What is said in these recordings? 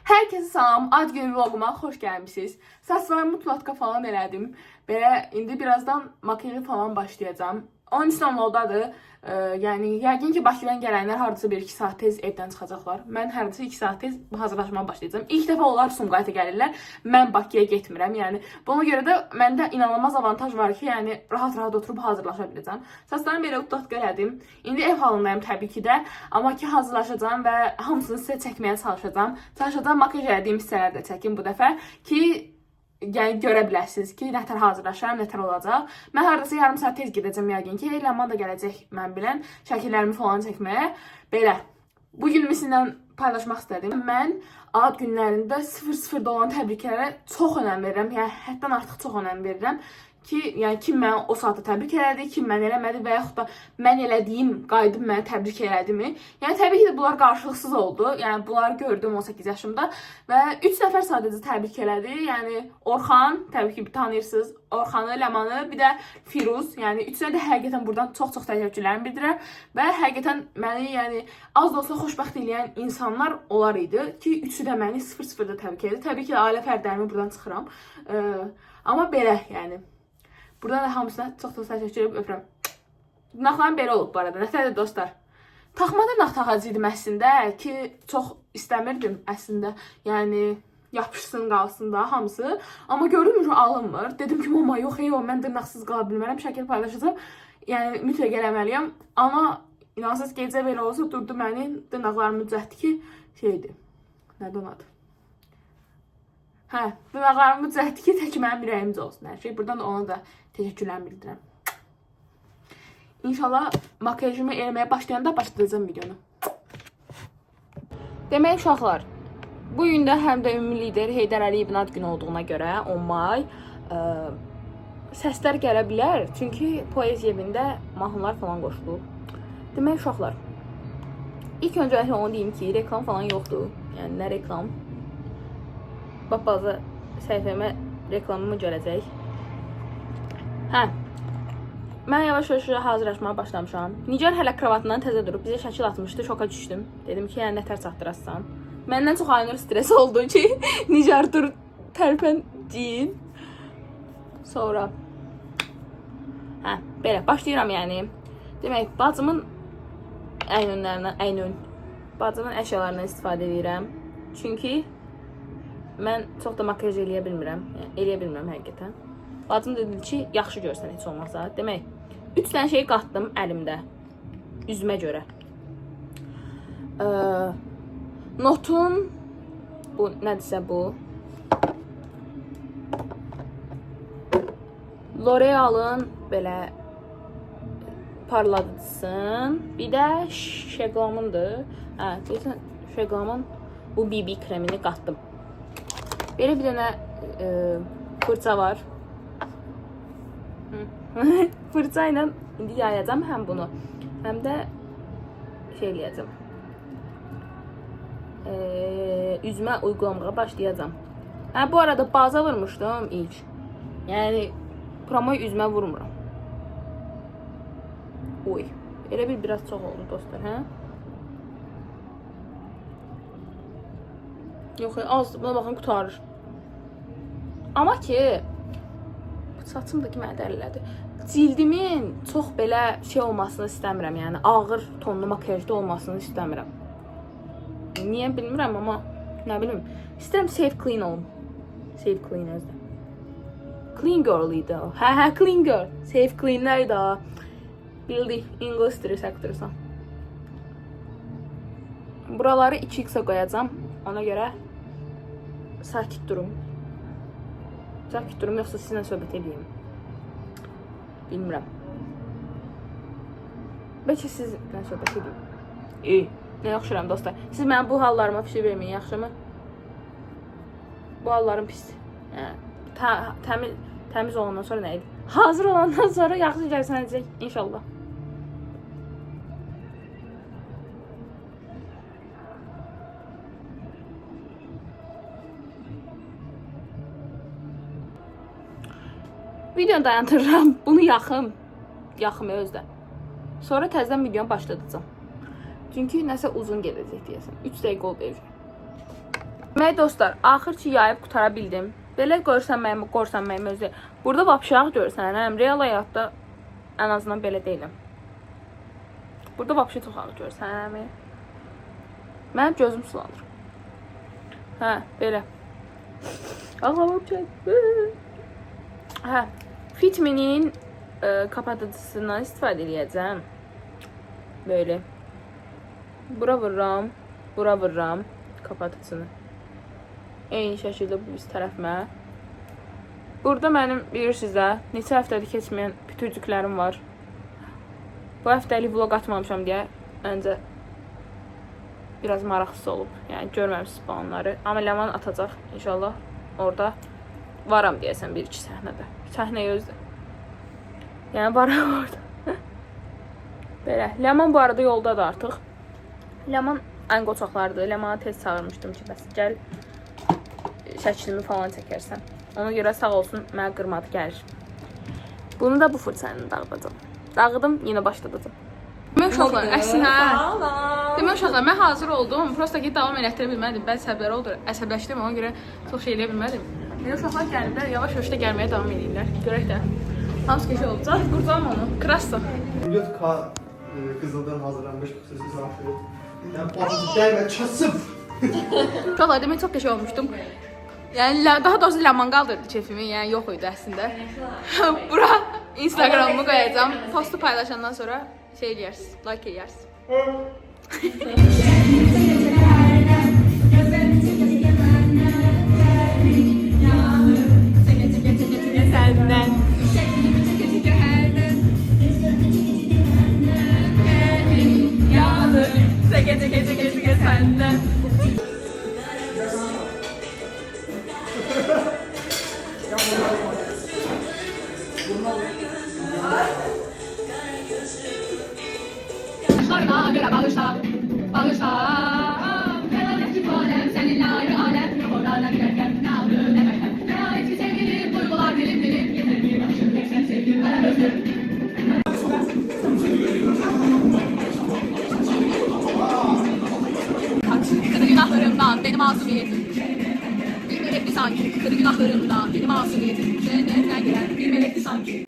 Herkese salam, ad günü vloguma xoş gəlmişsiniz. Saçlarımı tulatka falan elədim. Belə indi birazdan makyajı falan başlayacağım. Onun üçün ondadır. Yəni yəqin ki Bakıdan gələnlər hardasa 1-2 saat tez evdən çıxacaqlar. Mən hardasa 2 saat tez hazırlaşmağa başlayacağam. İlk dəfə onlar Sumqayıta gəlirlər. Mən Bakıya getmirəm. Yəni buna görə də məndə inanılmaz avantaj var ki, yəni rahat-rahat oturub hazırlaşa biləcəm. Saçlarımı belə tulatka elədim. İndi ev halındayım təbii ki də, amma ki hazırlaşacağam və hamısını sizə çəkməyə çalışacağam. Çalışacağam makyaj elədiyim hissələri də çəkim bu dəfə ki yəni görə biləsiniz ki, nətər hazırlaşıram, nətər olacaq. Mən hardasa yarım saat tez gedəcəm yəqin ki, Ləman da gələcək mən bilən şəkillərimi falan çəkməyə. Belə, bu günümü sizinlə paylaşmaq istədim. Mən ad günlərində 00'da olan təbriklərə çox önəm verirəm. Yəni, həddən artıq çox önəm verirəm ki, yəni kim məni o saatda təbrik elədi, kim məni eləmədi və yaxud da mən elədiyim qayıdıb məni təbrik elədimi. Yəni təbii ki də bunlar qarşılıqsız oldu. Yəni bunları gördüm 18 yaşımda və 3 nəfər sadəcə təbrik elədi. Yəni Orxan, təbii ki tanıyırsınız, Orxanı, Ləmanı, bir də Firuz. Yəni üçünə də həqiqətən buradan çox-çox təşəkkürlərimi bildirirəm və həqiqətən məni yəni az da olsa xoşbəxt edən insanlar onlar idi ki, üçü də məni 00'da təbrik elədi. Təbii ki ailə fərdlərimi buradan çıxıram. Amma belə yəni buradan da hamısına çox-çox təşəkkür edib öpürəm. Dırnaqlarım belə olub bu arada. Nətərdir dostlar? Taxma dırnaq taxacaqdım əslində ki, çox istəmirdim əslində. Yəni yapışsın, qalsın da hamısı. Amma gördüm ki alınmır. Dedim ki, mama yox, mən dırnaqsız qala bilmərəm. Şəkil paylaşacağım. Yəni mütləq eləməliyəm. Amma inansız gecə belə olsa durdu məni dırnaqlarımı düzəltdi ki, şeydir. Nədir onun adı? Hə, dırnaqlarımı düzəltdi ki, tək mənim ürəyimcə olsun hər şey. Buradan da ona da təşəkkürlərimi bildirirəm. İnşallah makyajımı eləməyə başlayanda başlayacağım videonu. Demək uşaqlar, bu gün də həm də ümumi lider Heydər Əliyevin ad günü olduğuna görə 10 may səslər gələ bilər. Çünki poeziya evində mahnılar falan qoşulub. Demək uşaqlar, ilk öncə onu deyim ki, reklam falan yoxdur. Yəni nə reklam? Bazı səhifəmə reklamımı gələcək. Hə. Mən yavaş-yavaş hazırlaşmağa başlamışam. Nigar hələ kravatından təzə durub bizə şəkil atmışdı, şoka düşdüm. Dedim ki, yəni nətər çatdırasam. Məndən çox Aynur stres oldu ki, Nigar dur tərpən deyin. Sonra hə, belə başlayıram yəni. Demək, bacımın bacımın əşyalarından istifadə edirəm. Çünki mən çox da makyaj eləyə bilmirəm. Yəni, eləyə bilmirəm həqiqətən. Bacım dedi ki, yaxşı görsən heç olmazsa. Demək, 3 dənə şey qatdım əlimdə. Üzümə görə. Notun, bu nədirsə bu. L'Oreal'ın belə parladıcısın. Bir də Şeglam'ındır. Hə, deyirsən, Şeglam'ın bu BB kremini qatdım. Belə bir dənə fırça var. Fırça ilə indi yayacağım həm bunu, həm də şey eləyəcəm. Üzümə uygulamaya başlayacağım. Hə, bu arada baza vurmuşdum ilk. Yəni promoyu üzümə vurmuram. Oy, elə bir biraz çox oldu dostlar, hə? Yox, az, buna baxın, qutarır. Amma ki, saçım da ki mənə dəlilədi. Cildimin çox belə şey olmasını istəmirəm, yəni ağır tonlu makyajda olmasını istəmirəm. Niyə bilmirəm, amma nə bilim, istəyirəm safe clean olum. Safe clean özdə. Clean girl idi o. Hə, clean girl. Safe cleanlər idi o. Bildik, English dress aktorsan. Buraları 2x'e qoyacağım. Ona görə sakit durum. Sakit durum, yoxsa sizinlə söhbət edeyim. Bilmirəm. Bəlkə sizinlə söhbət edeyim. Nə yaxşıram dostlar. Siz mənə bu hallarıma fikir verməyin, yaxşımı? Bu hallarım pis. Təmiz olandan sonra nə idi? Hazır olandan sonra yaxşı gəlsənəcək, inşallah. Videonu dayandırıram. Bunu yaxım özdə. Sonra təzədən videonu başladacağım. Çünki nəsə uzun gedəcək deyəsən. 3 dəqiqə oldu evcə. Demək dostlar, axır ki yayıb qutara bildim. Belə görsənməyim özü. Burada vapşaq görsənəm. Real həyatda ən azından belə deyiləm. Burada vapşı çox ağır görsənəm. Mənim gözüm sulanır. Hə, belə. Ağlamam çəkdi. Hə, Fitme'nin kapatıcısından istifadə edəcəm. Böyle. Bura vururam, bura vururam kapatıcını. Eyni şəkildə bu üst tərəfmə. Burada mənim bilirsiniz də neçə həftədir keçməyən pütürcüklərim var. Bu həftəlik vlog atmamışam deyə məncə biraz maraqsız olub. Yəni görməmişsiniz bu anları. Amma Ləman atacaq inşallah. Orada varam deyəsən 1-2 səhnədə. Səhnəyə özdə. Yəni varam orada. Belə. Ləman bu arada yoldadır artıq. Ləman ən qoçaqlardır. Ləmanı tez çağırmışdım ki, bəs gəl şəklimi falan çəkərsən. Ona görə sağ olsun mənə qırmadı gəlir. Bunu da bu fırçanı dağıdacam. Dağıdım, yenə başladacam. Demək uşaqlar, demək uşaqlar, mən hazır oldum. Prosta ki, davam elətdirə bilmədim. Bəzi səbəblər oldu. Əsəbləşdim, ona görə çox şey eləyə bilmədim. Demək uşaqlar gəlirlər, yavaş-yavaş da gəlməyə davam edirlər. Görək də. Hamısı keçə olacaq. Qurcam onu. Krassa. Kızıldan hazırlanmış xüsusi zafı. Yəni patlıcan və çasıb. Uşaqlar, demək çox qəşəng olmuşdum. Yəni daha doğrusu Ləman qaldırdı keyfimi, yəni yox idi əslində. Bura Instagramımı qoyacağam. Postu paylaşandan sonra şey eləyərsiniz, like eləyərsiniz. Səndən Gece senden. Bağışla, bağışla. Felaket alem, seninle ayrı alem. Oradan giderken ne aldı demekten. Nihayet ki sevgilim, duygular dilim dilim. Yeter bir başım, tek sen sevgim, ben özüm. Kırı günahlarımdan benim masumiyetim. Bir melekti sanki. Kırı günahlarımdan benim masumiyetim. Cennetten gelen bir melekti sanki.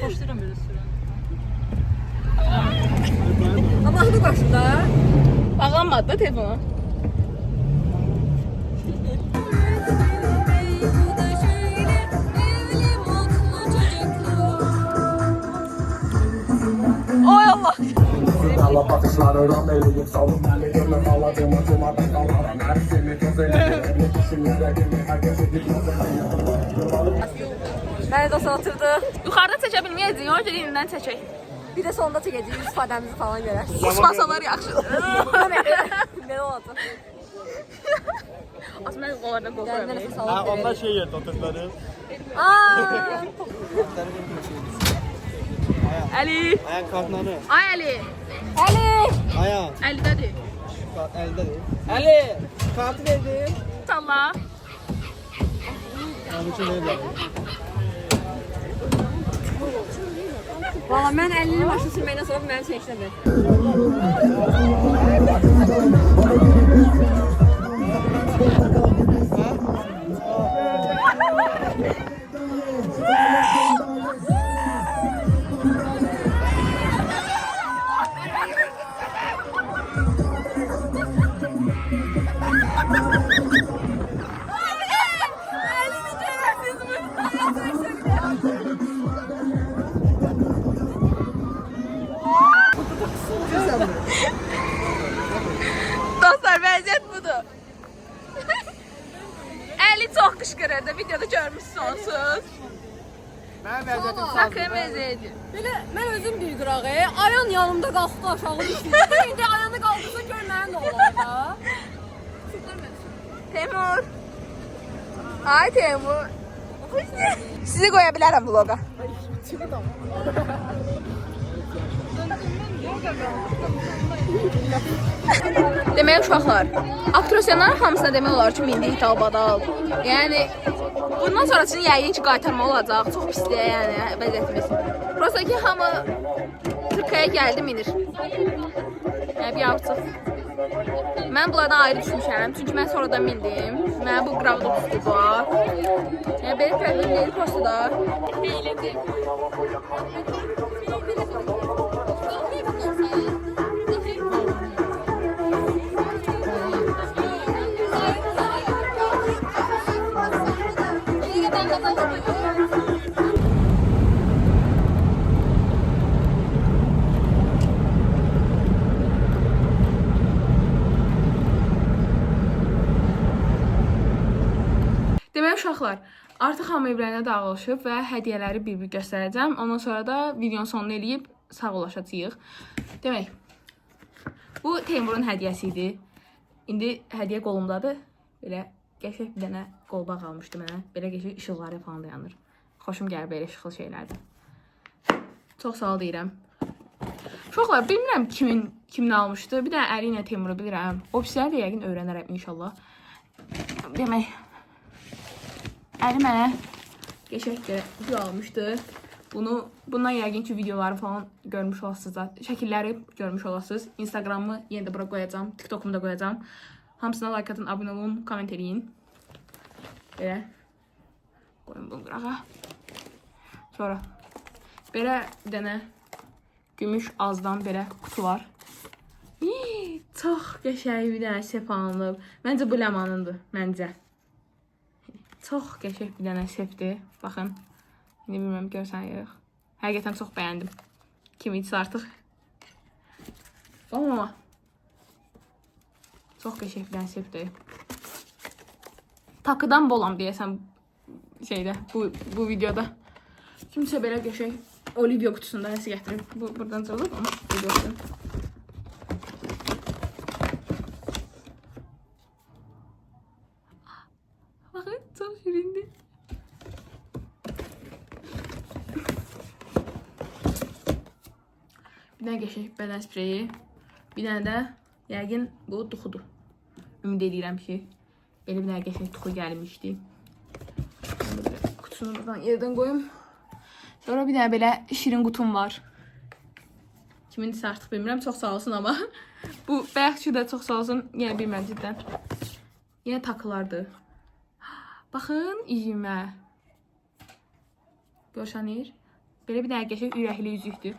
Hoşlayıram böyle sürən. Amma hıdı başında. Bağlanmadı da telefonu. Ay Allah. Allah bakışları rameliyim salım meliyim ağladığımı dumardan kalarım her seni gözelim düşünüre gibi herkes edip Məni də satırdı. Yuxarıda çəkə bilməyəcəyik, o yüzden yenidən çəkək. Bir də sonda çəkəcəyik yüz ifadəmizi falan görək. Susmasalar yaxşı. Belə olacaq. Az mən onlardan Yəni qorxuram. nəfəs alıb Onlar şey yerdə oturdular. Aaa! Əli. Ayak kartları. Ay Əli. Əli! Ayak. Əldədir. Eldedir. Ali. Kartı verdim. Salla. Onun için verdim. Valla mən 50'li maşın sürməkdən sonra məni çəkdədir. Dostlar, vəziyyət budur. Əli çox qışqırırdı, videoda görmüşsünüz onsuz. Ben vəziyyətim Sakın vəziyyəti. Belə mən özüm bir qırağı, ayağın yanımda qalxdı aşağı düşdü. İndi ayağını qaldırsa gör mənim nə olar da. Temur. Ay Temur. Sizi qoya bilərəm vloga. Demək uşaqlar, aktrosyanların hamısına demək olar ki, mindik dalbadal. Yəni, bundan sonrasını yəqin ki, qaytarma olacaq. Çox pisdir, yəni, vəziyyətimiz. Prosta ki, hamı Türkiyəyə gəldi, minir. Yəni, bir artıq. Mən bunlardan ayrı düşmüşəm, çünki mən sonradan mindim. Mən bu qıraqda tutdular. Yəni, belə problem deyil, prosta da. Eylədim. Demək uşaqlar, artıq hamı evlərinə dağılışıb və hədiyyələri bir-bir göstərəcəm. Ondan sonra da videonun sonunu eləyib sağollaşacağıq. Demək, bu Teymurun hədiyyəsi idi. İndi hədiyyə qolumdadır. Belə qəşəng bir dənə qolbaq almışdı mənə. Belə qəşəng işıqları falan da yanır. Xoşum gəlir belə işıqlı şeylərdir. Çox sağ ol deyirəm. Uşaqlar, bilmirəm kimin almışdı. Bir də Əli ilə Teymuru bilirəm. O pisləri də yəqin öyrənərəm inşallah. Demək, Əli mənə qəşəng gül almışdı. Bundan yəqin ki videoları falan görmüş olasınız da, şəkilləri görmüş olasınız. Instagramımı yenə də bura qoyacağam, TikTokumu da qoyacağım. Hamısına like atın, abunə olun, komment eləyin. Belə. Qoyun bunu qırağa. Sonra belə bir dənə gümüş azdan belə kutu var. Çox qəşəng bir dənə sep alınıb. Məncə bu ləmanındır, məncə. Çox qəşəng bir dənə sepdir. Baxın. İndi bilməm görsəniz. Həqiqətən çox bəyəndim. Kim içsə artıq. Amma çox qəşəng bir dənə sepdir. Takıdan bolam deyəsən şeydə, bu videoda. Kimsə belə qəşəng Olivia kutusunda nəsə gətirib. Bu buradan çalıb, amma videosun. Baxın, çox şirindir. Bir dənə qəşəng bədən spreyi. Bir dənə də yəqin bu duxudur. Ümid edirəm ki, belə bir dənə qəşəng duxu gəlmişdi. Kutusunu buradan yerdən qoyum. Sonra bir dənə belə şirin qutum var. Kimindirsə artıq bilmirəm, çox sağ olsun amma. Bu bayaqçı da çox sağ olsun, yenə bilmirəm ciddən. Yenə takılardır. Baxın üzümə. Görsənir. Belə bir dənə qəşəng ürəkli üzükdür.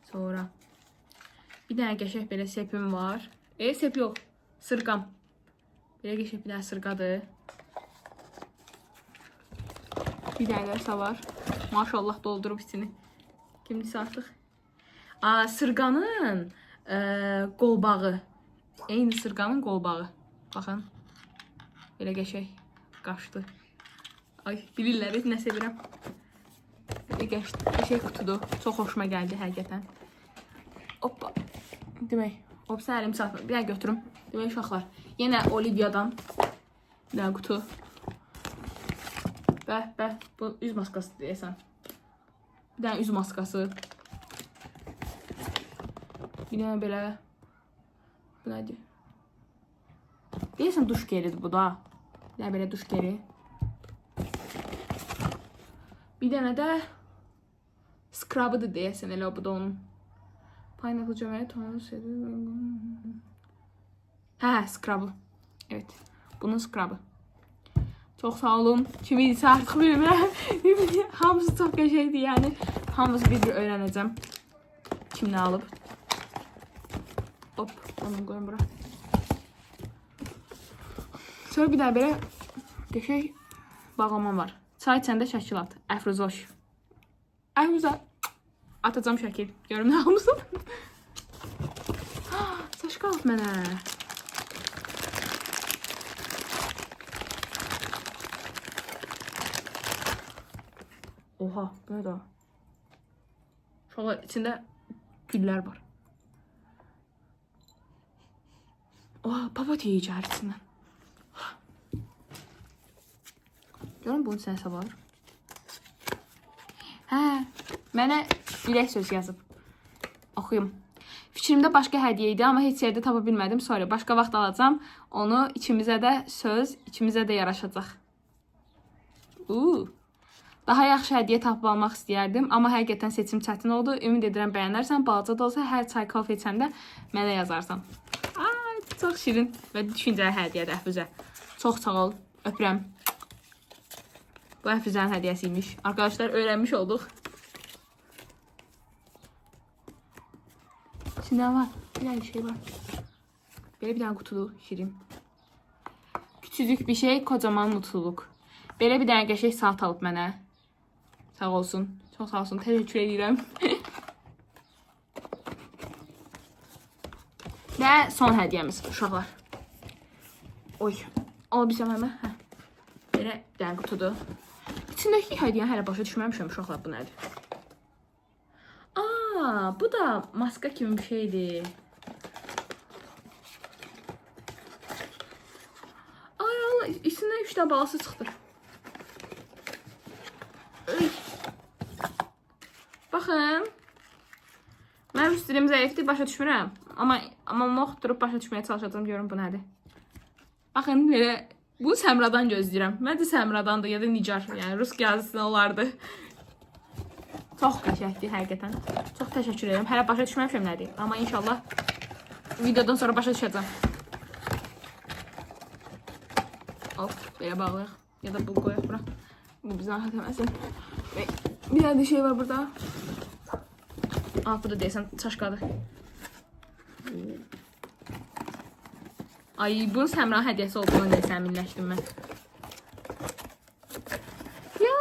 Sonra bir dənə qəşəng belə sepim var. Sep yox, sırqam. Belə qəşəng bir dənə sırqadır. Bir dənə də var. Maşallah doldurub içini. Kimdirsə artıq. Sırqanın qolbağı. Eyni sırqanın qolbağı. Baxın. Belə qəşəng qaşdı. Ay, bilirlər, nə sevirəm. Belə qəşəng kutudur. Çox xoşuma gəldi həqiqətən. Hoppa. Demək, hopsa əlim çatmır. Bir dənə götürüm. Demək, uşaqlar. Yenə Olivia'dan bir dənə kutu. Bu üz maskası deyəsən. Bir dənə üz maskası. Bir dənə belə. Bu nədir? Deyəsən duş gelidir bu da. Bir dənə belə duş geli. Bir dənə də scrub'ıdır deyəsən, elə bu da onun. Pineapple cömərə tonu sedir. Scrub'ı. Evet. Bunun scrub'ı. Çox sağ olun. Kiminsə artıq bilmirəm. Hamısı çox qəşəngdir, yəni. Hamısı bir öyrənəcəm. Kim nə alıb. Hop, onu qoyun bura. Sonra bir daha belə qəşəng bağlamam var. Çay içəndə şəkil at. Əfruzoş. Əfruza. Atacam şəkil. Görüm nə almışsın. Saçqa at mənə. Oha, bu ne da? Şöyle içinde güller var. Oha, papatya içerisinden. Görün bunun sənəsə var. Mənə ürək söz yazıb. Oxuyum. Fikrimdə başqa hədiyyə idi, amma heç yerdə tapa bilmədim. Sorry, başqa vaxt alacağım. Onu ikimizə də söz, ikimizə də yaraşacaq. Daha yaxşı hədiyyə tapıb almaq istəyərdim, amma həqiqətən seçim çətin oldu. Ümid edirəm bəyənərsən, balaca da olsa hər çay kafe içəndə mənə yazarsan. Çox şirin və düşüncəli hədiyyədir Əfruzə. Çox sağ ol, öpürəm. Bu Əfruzənin hədiyyəsiymiş. Arkadaşlar, öyrənmiş olduq. İçində var, bir dənə şey var. Belə bir dənə qutudur, şirin. Küçücük bir şey, kocaman mutluluq. Belə bir dənə qəşəng saat alıb mənə. Sağ olsun. Çox sağ olsun. Təşəkkür edirəm. Və son hədiyyəmiz uşaqlar. Oy. Alabilsəm həmən. Belə bir dənə qutudur. İçindəki hədiyyəni hələ başa düşməmişəm uşaqlar, bu nədir? Bu da maska kimi bir şeydir. Ay Allah, içindən 3 dənə balası çıxdı. Baxın. Mənim stilim zəifdir, başa düşmürəm. Amma oxudurup başa düşməyə çalışacağım, görün bu nədir. Baxın, belə Bu Səmradan gözləyirəm. Məncə Səmradandır ya da Nicar. Yəni rus yazısına olardı. Çox qəşəngdir həqiqətən. Çox təşəkkür edirəm. Hələ başa düşməmişəm nədir. Amma inşallah videodan sonra başa düşəcəm. Of, belə bağlayaq. Ya da bu qoyaq bura. Bu bizə narahat etməsin. Və bir dənə şey var burada. Bu da deyəsən çaşqadır. Ay, bunun Səmra hədiyyəsi olduğunu neysə əminləşdim mən. Ya,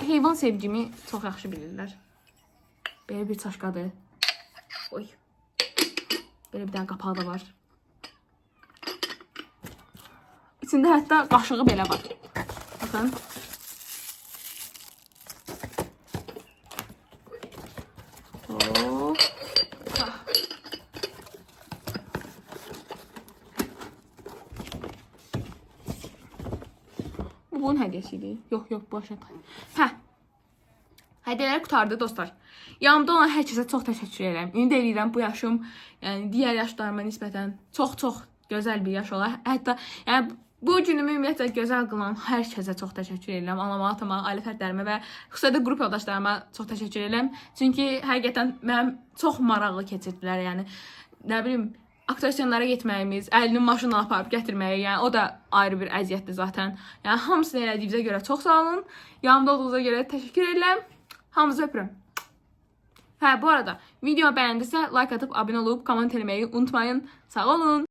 heyvan sevgimi çox yaxşı bilirlər. Belə bir çaşqadır. Oy. Belə bir dənə qapağı da var. İçində hətta qaşığı belə var. Baxın. Bu bunun hədiyyəsidir. Yox, bu aşağıda. Hə. Hədiyyələr qutardı dostlar. Yanımda olan hər kəsə çox təşəkkür edirəm. İndi də eləyirəm bu yaşım, yəni digər yaşlarıma nisbətən çox gözəl bir yaş olar. Hətta yəni bu günümü ümumiyyətlə gözəl qılan hər kəsə çox təşəkkür edirəm. Anama, atama, ailə fərdlərimə və xüsusilə də qrup yoldaşlarıma çox təşəkkür edirəm. Çünki həqiqətən mənim çox maraqlı keçirdilər. Yəni nə bilim aktrasionlara getməyimiz, əlinin maşını aparıb gətirməyi, yəni o da ayrı bir əziyyətdir zaten. Yəni hamısını elədiyinizə görə çox sağ olun. Yanımda olduğunuza görə təşəkkür edirəm. Hamınızı öpürəm. Hə, bu arada video bəyəndisə like atıb abunə olub komment eləməyi unutmayın. Sağ olun.